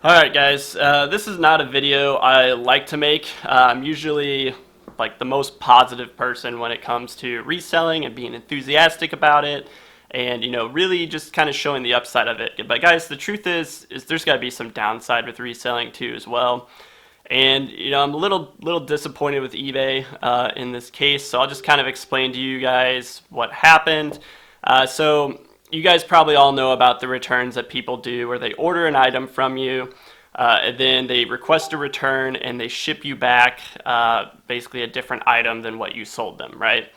Alright guys, this is not a video I like to make. I'm usually like the most positive person when it comes to reselling and being enthusiastic about it and really just kind of showing the upside of it. But guys, the truth is there's got to be some downside with reselling too as well. And I'm a little disappointed with eBay in this case, so I'll just kind of explain to you guys what happened. So you guys probably all know about the returns that people do where they order an item from you, and then they request a return and they ship you back basically a different item than what you sold them, right?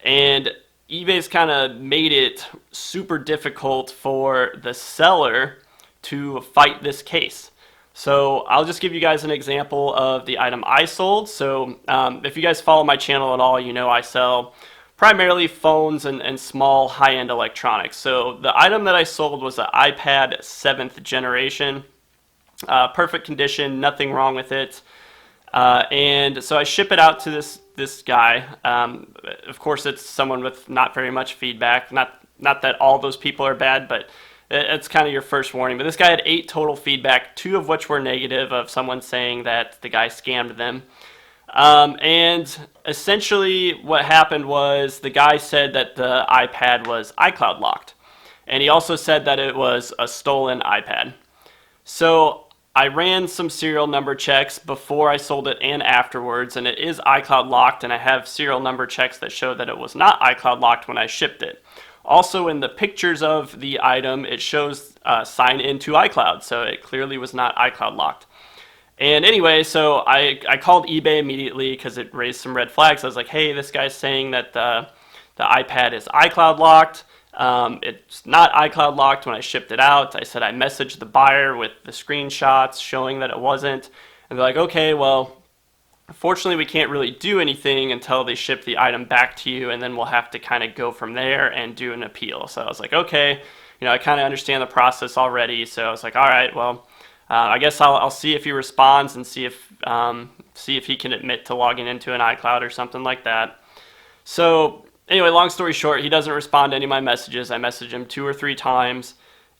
And eBay's kind of made it super difficult for the seller to fight this case. So I'll just give you guys an example of the item I sold. So if you guys follow my channel at all, you know I sell primarily phones and small high-end electronics. So the item that I sold was an iPad 7th generation. Perfect condition, nothing wrong with it. And so I ship it out to this guy. Of course, it's someone with not very much feedback. Not that all those people are bad, but it's kind of your first warning. But this guy had 8 total feedback, 2 of which were negative, of someone saying that the guy scammed them. And essentially what happened was the guy said that the iPad was iCloud locked. And he also said that it was a stolen iPad. So I ran some serial number checks before I sold it and afterwards, and it is iCloud locked, and I have serial number checks that show that it was not iCloud locked when I shipped it. Also, in the pictures of the item, it shows sign into iCloud, so it clearly was not iCloud locked. And anyway, so I called eBay immediately because it raised some red flags. I was like, hey, this guy's saying that the iPad is iCloud locked. It's not iCloud locked when I shipped it out. I said I messaged the buyer with the screenshots showing that it wasn't. And they're like, okay, well, unfortunately we can't really do anything until they ship the item back to you, and then we'll have to kind of go from there and do an appeal. So I was like, okay, I kind of understand the process already. So I was like, all right, well, I guess I'll see if he responds and see if he can admit to logging into an iCloud or something like that. So anyway, long story short, he doesn't respond to any of my messages. I messaged him 2 or 3 times,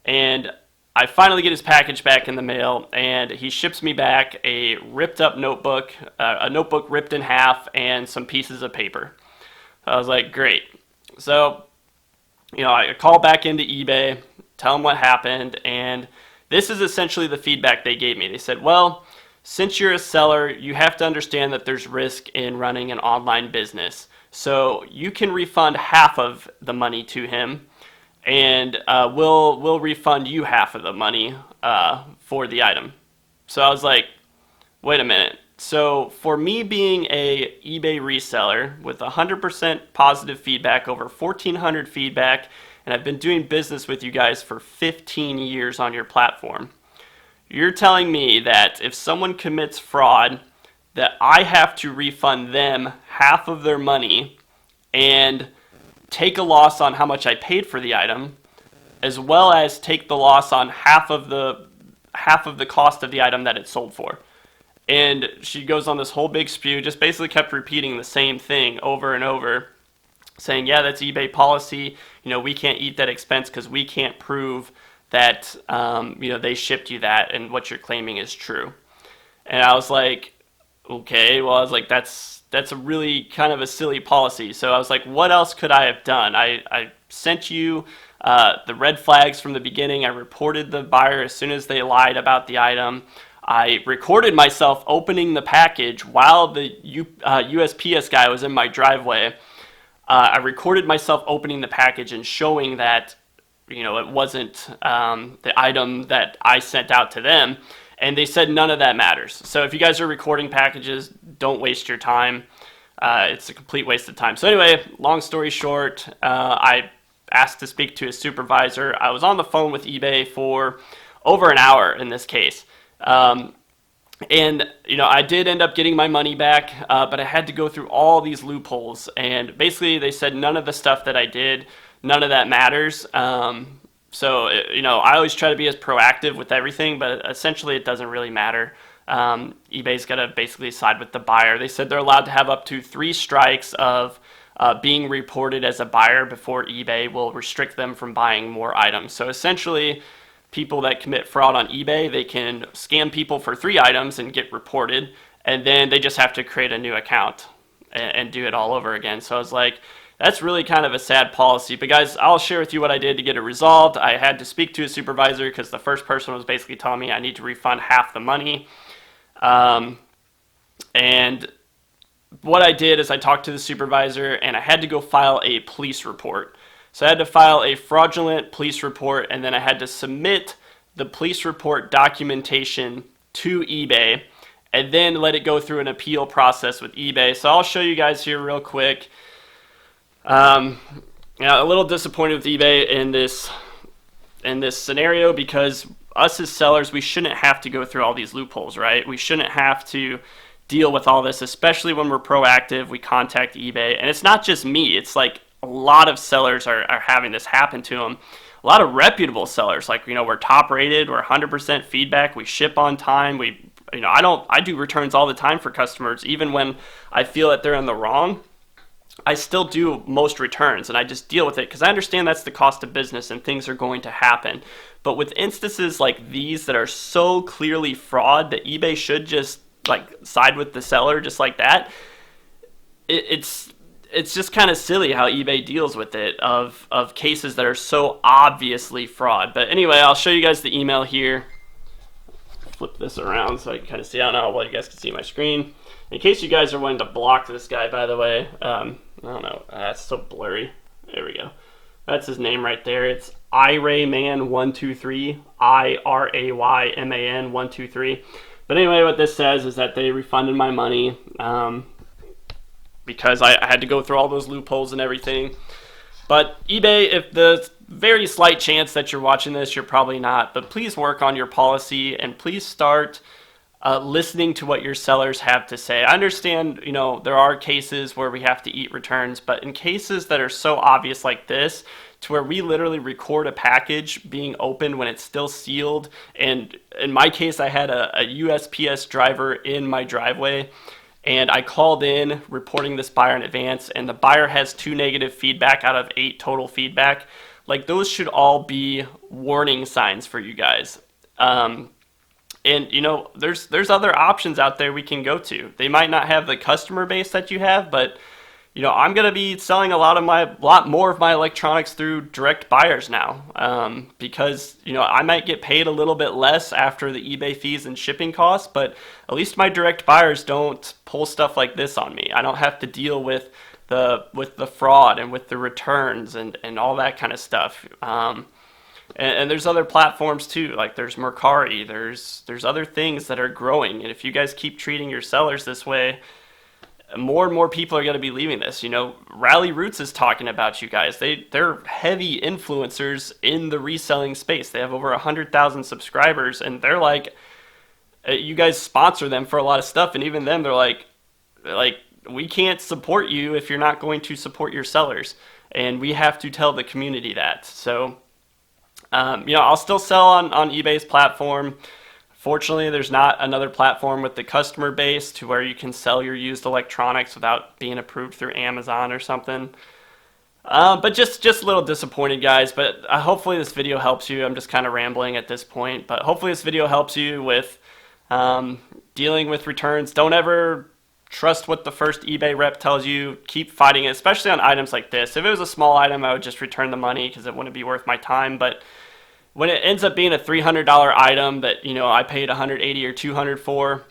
and I finally get his package back in the mail, and he ships me back a ripped up notebook, a notebook ripped in half, and some pieces of paper. I was like, great. So I call back into eBay, tell him what happened, and this is essentially the feedback they gave me. They said, well, since you're a seller, you have to understand that there's risk in running an online business. So you can refund half of the money to him, and we'll refund you half of the money for the item. So I was like, wait a minute. So for me being a eBay reseller with 100% positive feedback, over 1,400 feedback, and I've been doing business with you guys for 15 years on your platform, you're telling me that if someone commits fraud, that I have to refund them half of their money and take a loss on how much I paid for the item, as well as take the loss on half of the cost of the item that it sold for. And she goes on this whole big spew, just basically kept repeating the same thing over and over, saying, yeah, that's eBay policy. We can't eat that expense because we can't prove that they shipped you that and what you're claiming is true. And I was like, okay, well, I was like, that's a really kind of a silly policy. So I was like, what else could I have done? I sent you the red flags from the beginning. I reported the buyer as soon as they lied about the item. I recorded myself opening the package while the USPS guy was in my driveway. I recorded myself opening the package and showing that it wasn't the item that I sent out to them. And they said none of that matters. So if you guys are recording packages, don't waste your time. It's a complete waste of time. So anyway, long story short, I asked to speak to a supervisor. I was on the phone with eBay for over an hour in this case. And I did end up getting my money back, but I had to go through all these loopholes. And basically they said none of the stuff that I did, none of that matters. So, I always try to be as proactive with everything, but essentially it doesn't really matter. eBay's got to basically side with the buyer. They said they're allowed to have up to 3 strikes of being reported as a buyer before eBay will restrict them from buying more items. So essentially, people that commit fraud on eBay, they can scam people for 3 items and get reported, and then they just have to create a new account and do it all over again. So I was like, that's really kind of a sad policy. But guys, I'll share with you what I did to get it resolved. I had to speak to a supervisor because the first person was basically telling me I need to refund half the money. And what I did is I talked to the supervisor, and I had to go file a police report. So I had to file a fraudulent police report, and then I had to submit the police report documentation to eBay, and then let it go through an appeal process with eBay. So I'll show you guys here real quick. A little disappointed with eBay in this scenario, because us as sellers, we shouldn't have to go through all these loopholes, right? We shouldn't have to deal with all this, especially when we're proactive. We contact eBay, and it's not just me. It's like a lot of sellers are having this happen to them. A lot of reputable sellers, like, we're top rated, we're 100% feedback, we ship on time, I do returns all the time for customers. Even when I feel that they're in the wrong, I still do most returns, and I just deal with it because I understand that's the cost of business and things are going to happen. But with instances like these that are so clearly fraud that eBay should just side with the seller just like that, it's just kind of silly how eBay deals with it, of cases that are so obviously fraud. But anyway, I'll show you guys the email here. Flip this around so I can kind of see. I don't know how well you guys can see my screen. In case you guys are wanting to block this guy, by the way, I don't know. That's so blurry. There we go. That's his name right there. It's IRayman123, IRayman123. But anyway, what this says is that they refunded my money, because I had to go through all those loopholes and everything. But eBay, if the very slight chance that you're watching this, you're probably not, but please work on your policy, and please start listening to what your sellers have to say. I understand, there are cases where we have to eat returns, but in cases that are so obvious like this, to where we literally record a package being opened when it's still sealed, and in my case, I had a USPS driver in my driveway, and I called in reporting this buyer in advance, and the buyer has 2 negative feedback out of 8 total feedback. Like, those should all be warning signs for you guys. And there's other options out there we can go to. They might not have the customer base that you have, but I'm going to be selling a lot more of my electronics through direct buyers now, because I might get paid a little bit less after the eBay fees and shipping costs, but at least my direct buyers don't pull stuff like this on me. I don't have to deal with the fraud and with the returns and all that kind of stuff. And there's other platforms too, like there's Mercari, there's other things that are growing, and if you guys keep treating your sellers this way, more and more people are going to be leaving this. Rally Roots is talking about you guys. They're heavy influencers in the reselling space. They have over 100,000 subscribers, and they're like, you guys sponsor them for a lot of stuff, and even then they're like we can't support you if you're not going to support your sellers, and we have to tell the community that. So I'll still sell on eBay's platform. Fortunately, there's not another platform with the customer base to where you can sell your used electronics without being approved through Amazon or something. But just a little disappointed, guys. But hopefully this video helps you. I'm just kind of rambling at this point. But hopefully this video helps you with dealing with returns. Don't ever trust what the first eBay rep tells you. Keep fighting it, especially on items like this. If it was a small item, I would just return the money because it wouldn't be worth my time. But when it ends up being a $300 item that I paid $180 or $200 for,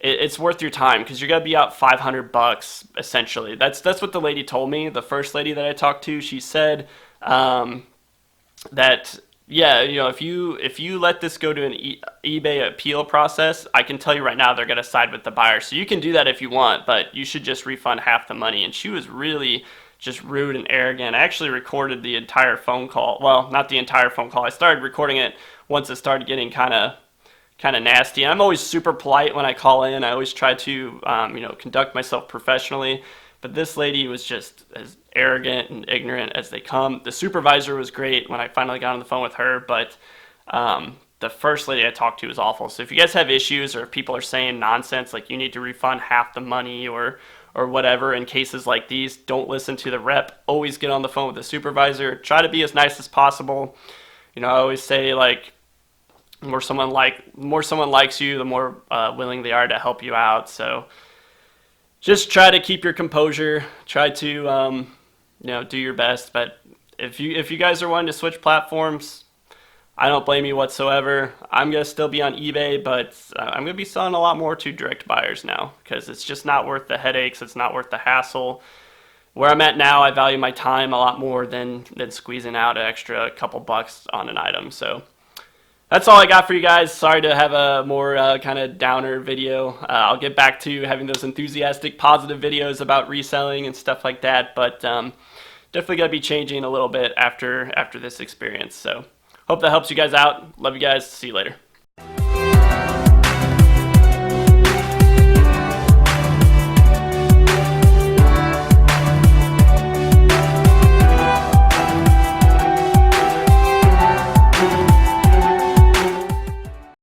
it's worth your time because you're gonna be out $500 essentially. That's what the lady told me. The first lady that I talked to, she said that if you let this go to an eBay appeal process, I can tell you right now they're gonna side with the buyer. So you can do that if you want, but you should just refund half the money. And she was really just rude and arrogant. I actually recorded the entire phone call. Well, not the entire phone call. I started recording it once it started getting kind of nasty. I'm always super polite when I call in. I always try to conduct myself professionally. But this lady was just as arrogant and ignorant as they come. The supervisor was great when I finally got on the phone with her, but the first lady I talked to was awful. So if you guys have issues, or if people are saying nonsense like you need to refund half the money or whatever in cases like these, don't listen to the rep. Always get on the phone with the supervisor. Try to be as nice as possible. I always say, like, more someone likes you, the more willing they are to help you out. So just try to keep your composure. Try to do your best. But if you guys are wanting to switch platforms, I don't blame you whatsoever. I'm gonna still be on eBay, but I'm gonna be selling a lot more to direct buyers now because it's just not worth the headaches. It's not worth the hassle. Where I'm at now, I value my time a lot more than squeezing out an extra couple bucks on an item. So that's all I got for you guys. Sorry to have a more kind of downer video. I'll get back to having those enthusiastic, positive videos about reselling and stuff like that. But definitely gonna be changing a little bit after this experience. So hope that helps you guys out. Love you guys. See you later.